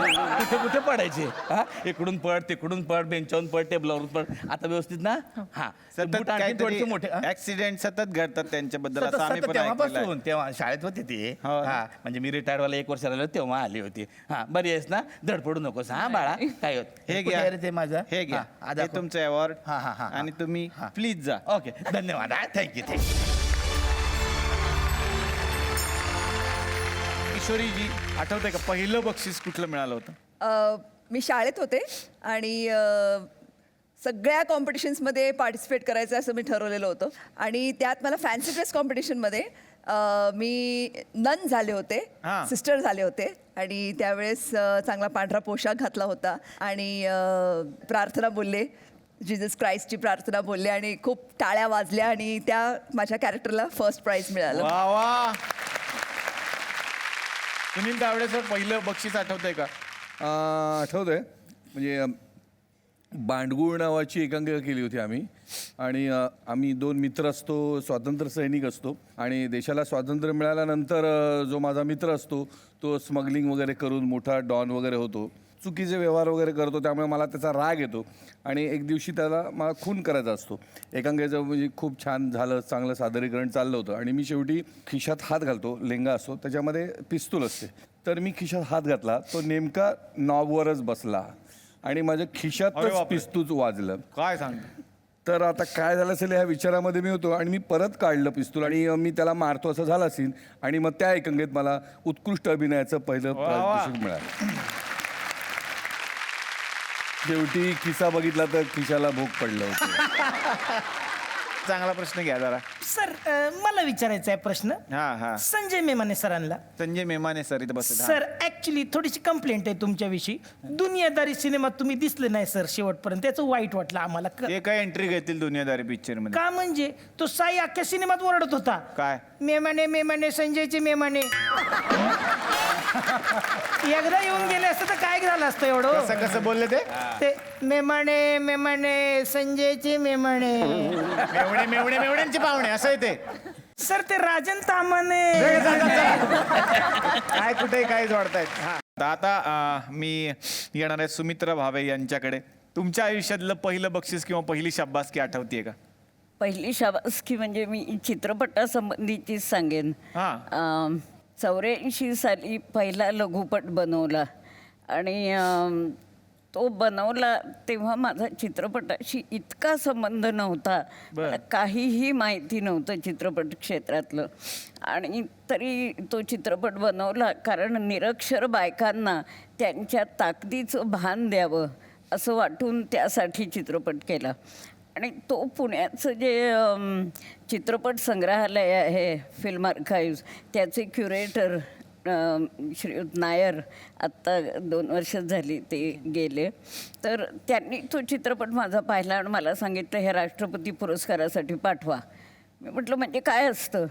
कुठे पडायची. हा इकडून पड तिकडून पड बेंचावरून पड टेबलावरून पड. आता व्यवस्थित ना. हा सतत थोडेसे मोठे ऍक्सिडेंट सतत घडतात त्यांच्या बद्दल असं आम्ही पण ऐकलेलं आहे. तेव्हापासून तेव्हा शाळेत होती ती. हो. हा म्हणजे मी रिटायर्ड व्हायला 1 वर्ष राहिलो तेव्हा आली होती. हा बरी आहेस ना धडपडू नकोस. हा बाळा काय होत हे कुठे घ्या आहे रे ते माझं. हे घ्या हा, हे दाखव. तुमचं अवॉर्ड. हा. आणि तुम्ही प्लीज जा. ओके धन्यवाद. थँक्यू. किशोरीजी आठवतंय का पहिलं बक्षीस कुठलं मिळालं होतं. मी शाळेत होते आणि सगळ्या कॉम्पिटिशन्समध्ये पार्टिसिपेट करायचं असं मी ठरवलेलं होतं आणि त्यात मला फॅन्सी ड्रेस कॉम्पिटिशनमध्ये मी नन झाले होते, हां. सिस्टर झाले होते आणि त्यावेळेस चांगला पांढरा पोशाख घातला होता आणि प्रार्थना बोलले, जीजस क्राइस्टची प्रार्थना बोलले आणि खूप टाळ्या वाजल्या आणि त्या माझ्या कॅरेक्टरला फर्स्ट प्राइज मिळालं. वा वा. सुनील तावडेचं पहिलं बक्षीस आठवतंय का? आठवतंय म्हणजे बांडगुळ नावाची एकांकिका केली होती आम्ही आणि आम्ही 2 मित्र असतो, स्वातंत्र्य सैनिक असतो आणि देशाला स्वातंत्र्य मिळाल्यानंतर जो माझा मित्र असतो तो स्मगलिंग वगैरे करून मोठा डॉन वगैरे होतो, चुकीचे व्यवहार वगैरे करतो, त्यामुळे मला त्याचा राग येतो आणि एक दिवशी त्याला मला खून करायचा असतो. एकांकिकेचं म्हणजे खूप छान झालं, चांगलं सादरीकरण चाललं होतं आणि मी शेवटी खिशात हात घालतो, लेंगा असतो त्याच्यामध्ये पिस्तूल असते, तर मी खिशात हात घातला, तो नेमका नॉबवरच बसला आणि माझ्या अरे खिशातच बापरे. पिस्तूल वाजलं. काय सांगतो? तर आता काय झालं असेल ह्या विचारामध्ये मी होतो आणि मी परत काढलं पिस्तूल आणि मी त्याला मारतो असं झालं असेल आणि मग त्या एकांकिकेत मला उत्कृष्ट अभिनयाचं पहिलं वा. पारितोषिक मिळालं. शेवटी खिसा बघितला तर खिशाला भोग पडलं होतं. चांगला प्रश्न घ्या जरा. सर मला विचारायचा आहे प्रश्न हा हा. संजय मेमाने सरांना. संजय मेमाने सर इथं बसले. सर ऍक्च्युली थोडीशी कंप्लेंट आहे तुमच्याविषयी. दुनियादारी सिनेमात तुम्ही दिसले नाही सर शेवटपर्यंत, त्याचं वाईट वाटलं आम्हाला. ते काय एंट्री घेतील दुनियादारी पिक्चर मध्ये? का म्हणजे तो साई अख्ख्या सिनेमात ओरडत होता, काय? मेमाने मेमाने संजयचे मेमाने. एकदा येऊन गेले असतं तर काय झालं असतं एवढं? कसं कसं बोलले ते? मेमाने मेमाने संजयचे मेमाने. मेवणे मेवणे मेवण्यांचे पाहुणे असं आहे ते. सर ते राजन तामाने. काय कुठे काय जोडतायत. हा. आता मी येणार आहे सुमित्रा भावे यांच्याकडे. तुमच्या आयुष्यातलं पहिलं बक्षीस किंवा पहिली शाबासकी आठवतीये का? पहिली शाबासकी म्हणजे मी चित्रपटासंबंधीचीच सांगेन. हां. 84 साली पहिला लघुपट बनवला आणि तो बनवला तेव्हा माझा चित्रपटाशी इतका संबंध नव्हता, मला काहीही माहिती नव्हतं चित्रपट क्षेत्रातलं आणि तरी तो चित्रपट बनवला कारण निरक्षर बायकांना त्यांच्या ताकदीचं भान द्यावं असं वाटून त्यासाठी चित्रपट केला. आणि तो पुण्याचं जे चित्रपट संग्रहालय आहे फिल्म आर्काईव्ज, त्याचे क्युरेटर श्रीयुत नायर आत्ता 2 वर्ष झाली ते गेले, तर त्यांनी तो चित्रपट माझा पाहिला आणि मला सांगितलं हे राष्ट्रपती पुरस्कारासाठी पाठवा. मी म्हटलं म्हणजे काय असतं?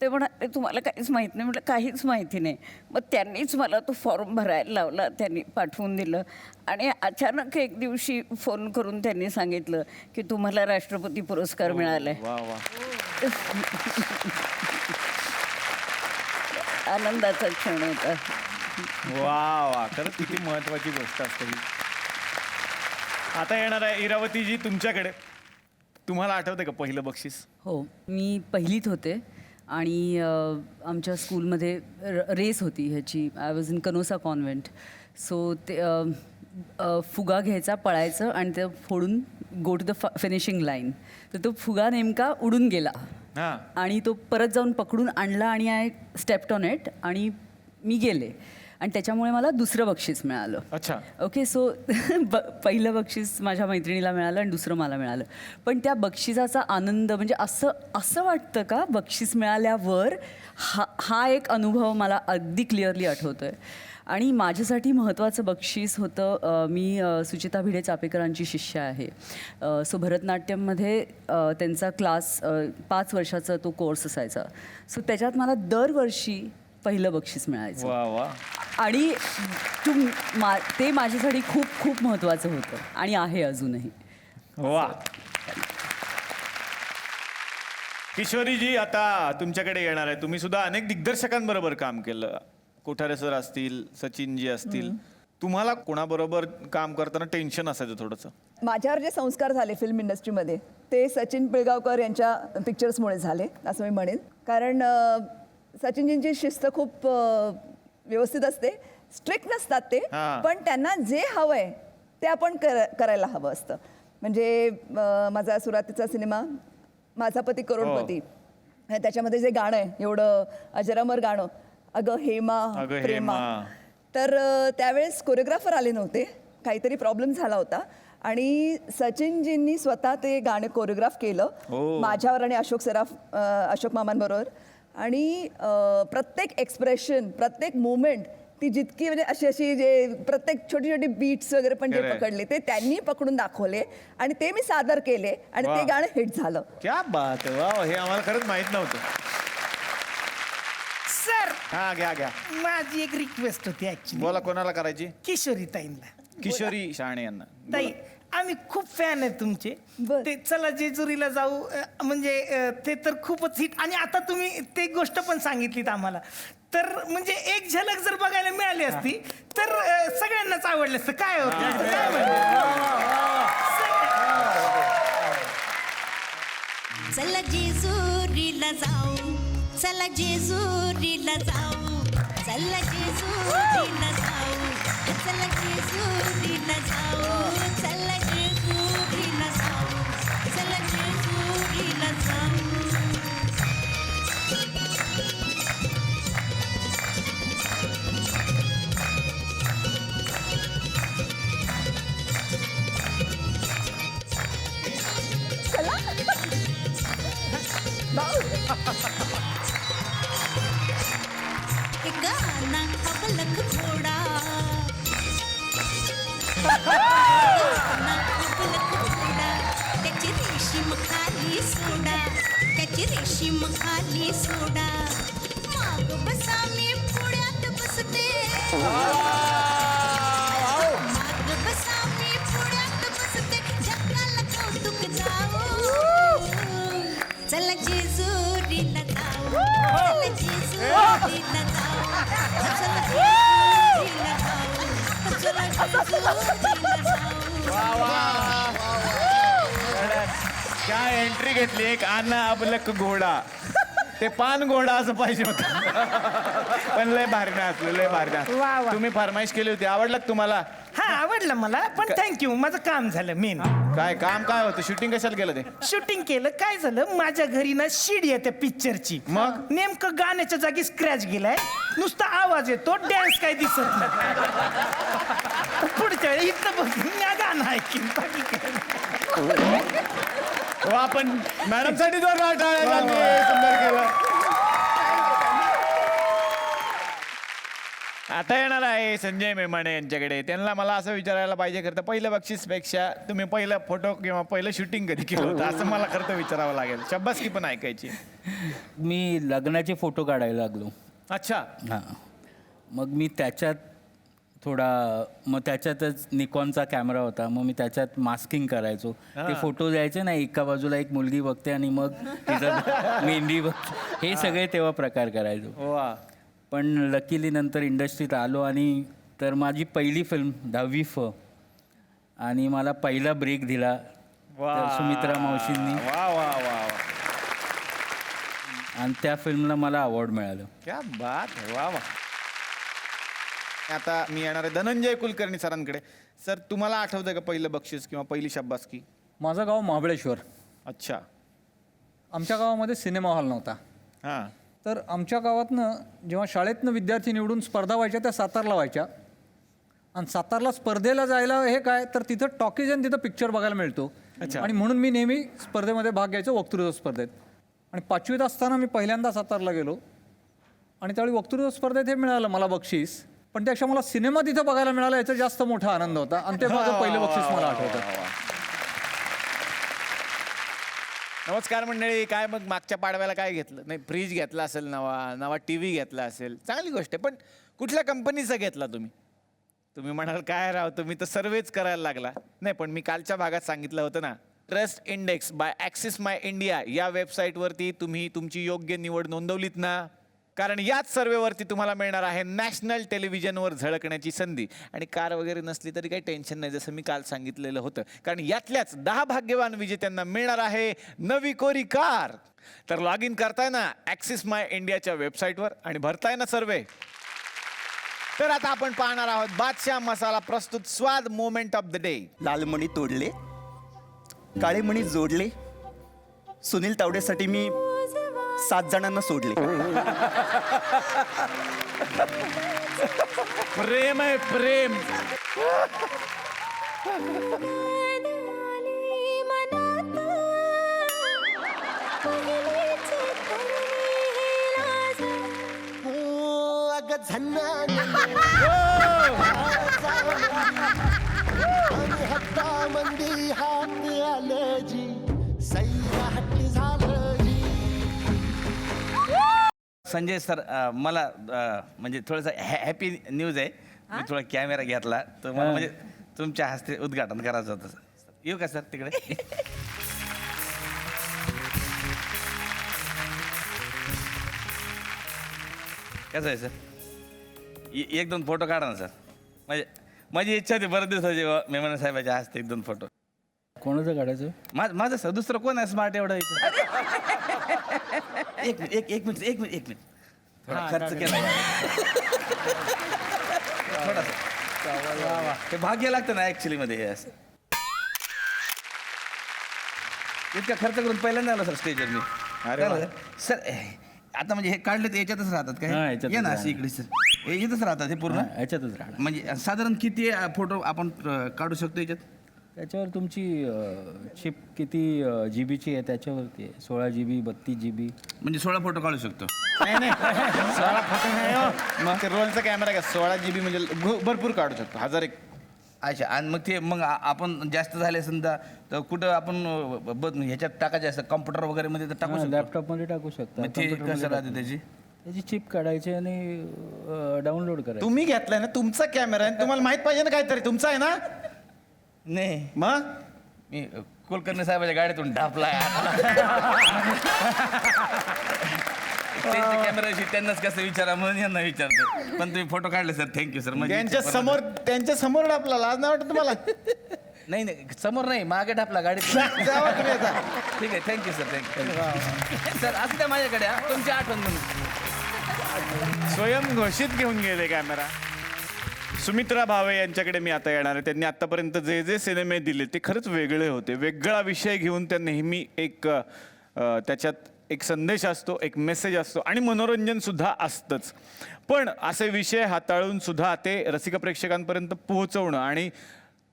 ते म्हणाले तुम्हाला काहीच माहीत नाही. म्हटलं काहीच माहिती नाही. मग त्यांनीच मला तो फॉर्म भरायला लावला, त्यांनी पाठवून दिलं आणि अचानक एक दिवशी फोन करून त्यांनी सांगितलं की तुम्हाला राष्ट्रपती पुरस्कार मिळालाय. वा वा. आनंदाचा क्षण होता. वा वा. खरंच किती महत्वाची गोष्ट असते ही. आता येणार आहे इरावतीजी तुमच्याकडे. तुम्हाला आठवतंय का पहिलं बक्षीस? हो, मी पहिलीत होते आणि आमच्या स्कूलमध्ये रेस होती ह्याची. I was in Canossa convent. So ते फुगा घ्यायचा, पळायचं आणि ते फोडून go to the finishing line. तर तो फुगा नेमका उडून गेला आणि तो परत जाऊन पकडून आणला आणि आय स्टेप्ड ऑन इट आणि मी गेले आणि त्याच्यामुळे मला दुसरं बक्षीस मिळालं. अच्छा. ओके. सो पहिलं बक्षीस माझ्या मैत्रिणीला मिळालं आणि दुसरं मला मिळालं. पण त्या बक्षिसाचा आनंद म्हणजे असं वाटतं का बक्षीस मिळाल्यावर हा एक अनुभव मला अगदी क्लिअरली आठवतो आहे. आणि माझ्यासाठी महत्त्वाचं बक्षीस होतं, मी सुचिता भिडे चापेकरांची शिष्य आहे. सो भरतनाट्यममध्ये त्यांचा क्लास 5 वर्षाचा तो कोर्स असायचा. सो त्याच्यात मला दरवर्षी पहिलं बक्षीस मिळायचं. वा वा. आणि ते माझ्यासाठी खूप खूप महत्त्वाचं होतं आणि आहे अजूनही. वा. किशोरीजी आता तुमच्याकडे येणार आहे. तुम्ही सुद्धा अनेक दिग्दर्शकांबरोबर काम केलं. कोठारे सर असतील, सचिनजी असतील. तुम्हाला कोणाबरोबर काम करताना टेन्शन असायचं थोडंसं? माझ्यावर जे संस्कार झाले फिल्म इंडस्ट्रीमध्ये ते सचिन पिळगावकर यांच्या पिक्चर्समुळे झाले असं मी म्हणेन. कारण सचिनजींची शिस्त खूप व्यवस्थित असते, स्ट्रिक्ट नसतात ते, पण त्यांना जे हवं आहे ते आपण करायला हवं असतं. म्हणजे माझा सुरुवातीचा सिनेमा माझा पती करोडपती, त्याच्यामध्ये जे गाणं आहे एवढं अजरामर गाणं, अगं हेमा प्रेमा, तर त्यावेळेस कोरिओग्राफर आले नव्हते, काहीतरी प्रॉब्लेम झाला होता आणि सचिनजींनी स्वतः ते गाणं कोरिओग्राफ केलं माझ्यावर आणि अशोक मामांबरोबर. आणि प्रत्येक एक्सप्रेशन, प्रत्येक मुवमेंट ती जितकी म्हणजे अशी जे प्रत्येक छोटी छोटी बीट्स वगैरे पण जे पकडले ते त्यांनी पकडून दाखवले आणि ते मी सादर केले आणि ते गाणं हिट झालं. क्या बात आहे, वा, हे आम्हाला खरंच माहित नव्हतं. सर हा घ्या माझी एक रिक्वेस्ट होती ऍक्च्युली. बोला, कोणाला करायची? किशोरी ताईंना. किशोरी शाणे यांना. ताई आम्ही खूप फॅन आहे तुमचे. ते चला जेजुरीला जाऊ म्हणजे ते तर खूपच हिट. आणि आता तुम्ही ते गोष्ट पण सांगितलीत आम्हाला, तर म्हणजे एक झलक जर बघायला मिळाली असती तर सगळ्यांनाच आवडलं असतं. काय होतं काय चला जेजुरीला जाऊ, चला जेजुरीला जाऊ, चला जेजुरीला जाऊ, चला जेजुरीला जाऊ, चला जेजुरीला जाऊ, चला जेजुरीला जाऊ. गाना अबलख घोडा, गाना अबलख घोडा, त्याची रेशीम खाली सोडा, त्याची रेशीम खाली सोडा. माग बसा मी पुढ्यात बसते, माग बसा मी पुढ्यात बसते, जगाला कौतुक जाऊ. चला जेजुरीला जाऊ, चला जेजुरीला जाऊ, चला जेजुरीला जाऊ, चला जेजुरीला जाऊ. काय एंट्री घेतली, एक आना अबलक घोडा. ते पान घोडा असं पाहिजे होतं. पण लय भारी नाचलं, लय भारी नाचलं. तुम्ही फरमाईश केली होती, आवडलं का तुम्हाला? हा आवडलं मला, पण थँक्यू. माझं काम झालं मेन. काय काम काय होतं? शूटिंग कशाला केलं ते? शूटिंग केलं. काय झालं, माझ्या घरी ना शिडी आहे त्या पिक्चरची. मग नेमकं गाण्याच्या जागी स्क्रॅच गेलाय, नुसता आवाज येतो, डॅन्स काय दिसत नाही. पुढच्या वेळी इथं बघ मी गाणं ऐकीन, बाकी काय. आपण मॅडम साठी सुंदर केलं. आता येणार आहे संजय मेमाणे यांच्याकडे. त्यांना मला असं विचारायला पाहिजे, खरं तर पहिलं बक्षीसपेक्षा तुम्ही पहिलं फोटो किंवा पहिलं शूटिंग कधी केलं होतं असं मला खरं तर विचारावं लागेल. शब्बासकी पण ऐकायची. मी लग्नाचे फोटो काढायला लागलो. अच्छा. हां, मग मी त्याच्यात मग त्याच्यातच निकॉनचा कॅमेरा होता, मग मी त्याच्यात मास्किंग करायचो. ते फोटो द्यायचे ना, एका बाजूला एक मुलगी बघते आणि मग तिचं मेहंदी बघते, हे सगळे तेव्हा प्रकार करायचो. वा. पण लकीली नंतर इंडस्ट्रीत आलो आणि तर माझी पहिली फिल्म 10वी फ आणि मला पहिला ब्रेक दिला सुमित्रा मावशींनी. वा वा वा. आणि त्या फिल्मला मला अवॉर्ड मिळालं. क्या बात है, वा वा. आता मी येणार आहे धनंजय कुलकर्णी सरांकडे. सर, तुम्हाला आठवतं का पहिलं बक्षीस किंवा पहिली शब्बासकी? माझं गाव महाबळेश्वर. अच्छा. आमच्या गावामध्ये सिनेमा हॉल नव्हता. हां. तर आमच्या गावातनं जेव्हा शाळेतनं विद्यार्थी निवडून स्पर्धा व्हायच्या त्या सातारला व्हायच्या. आणि सातारला स्पर्धेला जायला हे काय तर तिथं टॉकीज आणि तिथं पिक्चर बघायला मिळतो. आणि म्हणून मी नेहमी स्पर्धेमध्ये भाग घ्यायचो, वक्तृत्व स्पर्धेत. आणि 5वीत असताना मी पहिल्यांदा सातारला गेलो आणि त्यावेळी वक्तृत्व स्पर्धेत हे मिळालं मला बक्षीस. पण त्यापेक्षा मला सिनेमा तिथं बघायला मिळाला याचा जास्त मोठा आनंद होता. आणि ते माझं पहिलं बक्षीस मला आठवतं. नमस्कार मंडळी. काय मग मागच्या पाडव्याला काय घेतलं? नाही, फ्रीज घेतला असेल, नवा TV घेतला असेल, चांगली गोष्ट आहे. पण कुठल्या कंपनीचा घेतला तुम्ही? तुम्ही म्हणाल काय राव, तुम्ही तर सर्वेच करायला लागला. नाही, पण मी कालच्या भागात सांगितलं होतं ना, ट्रस्ट इंडेक्स बाय ॲक्सिस माय इंडिया या वेबसाईटवरती तुम्ही तुमची योग्य निवड नोंदवलीत ना? कारण याच सर्वेवरती तुम्हाला मिळणार आहे नॅशनल टेलिव्हिजनवर झळकण्याची संधी. आणि कार वगैरे नसली तरी काही टेन्शन नाही, जसं मी काल सांगितलेलं होतं. कारण यातल्याच 10 भाग्यवान विजेत्यांना मिळणार आहे नवी कोरी कार. तर लॉग इन करताय ना ॲक्सिस माय इंडियाच्या वेबसाईटवर आणि भरताय ना सर्वे. तर आता आपण पाहणार आहोत बादशाह मसाला प्रस्तुत स्वाद मोमेंट ऑफ द डे. लाल मणी तोडले, काळे मणी जोडले, सुनील तावडेसाठी मी 7 जणांना सोडले. प्रेम आहे प्रेम. अग मंदी हात आलं जी सैरा हट्टी झालं जी. संजय सर मला म्हणजे थोडंसं हॅपी न्यूज आहे. मी थोडा कॅमेरा घेतला तर मला म्हणजे तुमच्या हस्ते उद्घाटन करायचं होतं. येऊ का सर तिकडे? कसं आहे सर? एक दोन फोटो काढा ना सर. म्हणजे माझी इच्छा होती बरेच दिवसाची मेमन साहेबाच्या हस्ते एक दोन फोटो. कोणाचं काढायचं? माझं सर दुसरं कोण आहे स्मार्ट एवढं इथं? एक मिनिट थोडा खर्च केला थोडासा. ते भाग्य लागतं ना ऍक्च्युली मध्ये हे असं. इतका खर्च करून पहिल्यांदा आलो सर स्टेजवर मी. अरे सर आता म्हणजे हे काढले तर याच्यातच राहतात हा, काय? याच्यातच ये ना राहतात. असे इकडे सर. हे इथंच राहतात हे पूर्ण. याच्यातच राहणार. म्हणजे साधारण किती फोटो आपण काढू शकतो याच्यात? त्याच्यावर तुमची चिप किती GB आहे त्याच्यावरती आहे. 16 GB 32 GB. म्हणजे 16 फोटो काढू शकतो. नाही 16 फोटो नाही हो. मग ते रोलचा कॅमेरा का 16 GB म्हणजे भरपूर काढू शकतो. 1000 एक. अच्छा. आणि मग ते मग आपण जास्त झाले समजा तर कुठं आपण ह्याच्यात टाकायचे असं कॉम्प्युटर वगैरे मध्ये तर टाकू शकतो. लॅपटॉपमध्ये टाकू शकता. मग ते कसं राहते त्याची? त्याची चिप काढायची आणि डाउनलोड करायची. तुम्ही घेतलाय ना तुमचा कॅमेरा आहे तुम्हाला माहित पाहिजे ना काहीतरी तुमचा आहे ना. नाही मग मी कुलकर्णी साहेबाच्या गाडीतून ढापलाय. त्यांच्या कॅमेराशी त्यांनाच कसं विचारा म्हणून यांना विचारतो. पण तुम्ही फोटो काढले सर थँक्यू सर. त्यांच्या समोर आपला लाज नाही वाटत तुम्हाला? नाही समोर नाही मागे ढापला गाडीत. जावा तुम्ही आता. ठीक आहे थँक्यू सर थँक्यू सर. असं त्या माझ्याकडे तुमची आठवण म्हणून. स्वयं घोषित घेऊन गेले कॅमेरा. सुमित्रा भावे यांच्याकडे मी आता येणार आहे. त्यांनी आतापर्यंत जे जे सिनेमे दिले ते खरंच वेगळे होते. वेगळा विषय घेऊन त्या नेहमी एक त्याच्यात एक संदेश असतो, एक मेसेज असतो आणि मनोरंजन सुद्धा असतंच. पण असे विषय हाताळून सुद्धा ते रसिक प्रेक्षकांपर्यंत पोहोचवणं आणि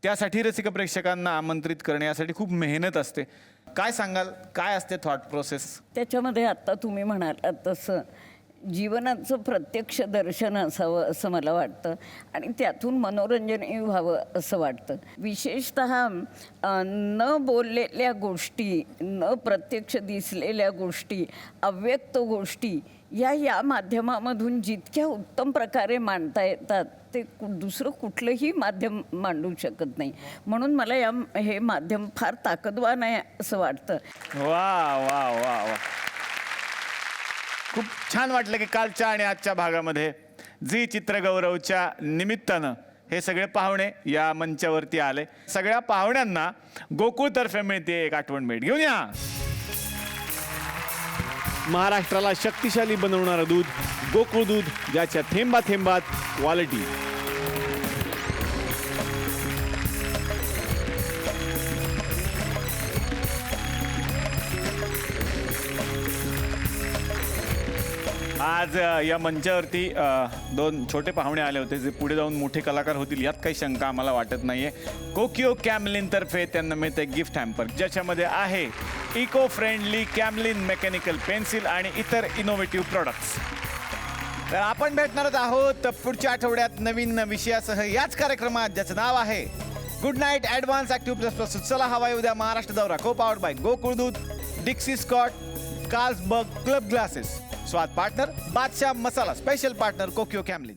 त्यासाठी रसिक प्रेक्षकांना आमंत्रित करणे यासाठी खूप मेहनत असते. काय सांगाल, काय असते थॉट प्रोसेस त्याच्यामध्ये आत्ता तुम्ही म्हणालात तसं जीवनाचं प्रत्यक्ष दर्शन असावं असं मला वाटतं आणि त्यातून मनोरंजनही व्हावं असं वाटतं. विशेषतः न बोललेल्या गोष्टी, न प्रत्यक्ष दिसलेल्या गोष्टी, अव्यक्त गोष्टी या माध्यमामधून जितक्या उत्तम प्रकारे मांडता येतात ते दुसरं कुठलंही माध्यम मांडू शकत नाही. म्हणून मला हे माध्यम फार ताकदवान आहे असं वाटतं. वा वा वा वा. खूप छान वाटलं की कालच्या आणि आजच्या भागामध्ये झी चित्रगौरवच्या निमित्तानं हे सगळे पाहुणे या मंचावरती आले. सगळ्या पाहुण्यांना गोकुळतर्फे मिळते एक आठवण भेट. घेऊन या. महाराष्ट्राला शक्तिशाली बनवणारं दूध गोकुळ दूध, ज्याच्या थेंबा थेंबात क्वालिटी. आज या मंचावरती दोन छोटे पाहुणे आले होते जे पुढे जाऊन मोठे कलाकार होतील यात काही शंका आम्हाला वाटत नाहीये. कोकियो कॅमलिन तर्फे त्यांना मिळते गिफ्ट हॅम्पर ज्याच्यामध्ये आहे eco friendly Camlin mechanical pencil आणि इतर इनोव्हेटिव्ह प्रोडक्ट्स. तर आपण भेटणारच आहोत पुढच्या आठवड्यात नवीन विषयासह याच कार्यक्रमात ज्याचं नाव आहे good night advance active plus plus. चला हवाय उद्या महाराष्ट्र दौरा. को पावर्ड बाय गोकुळ दूध, Dixcy Scott, Carlsberg club glasses. स्वाद partner Badshah Masala. Special partner Kokuyo Camlin.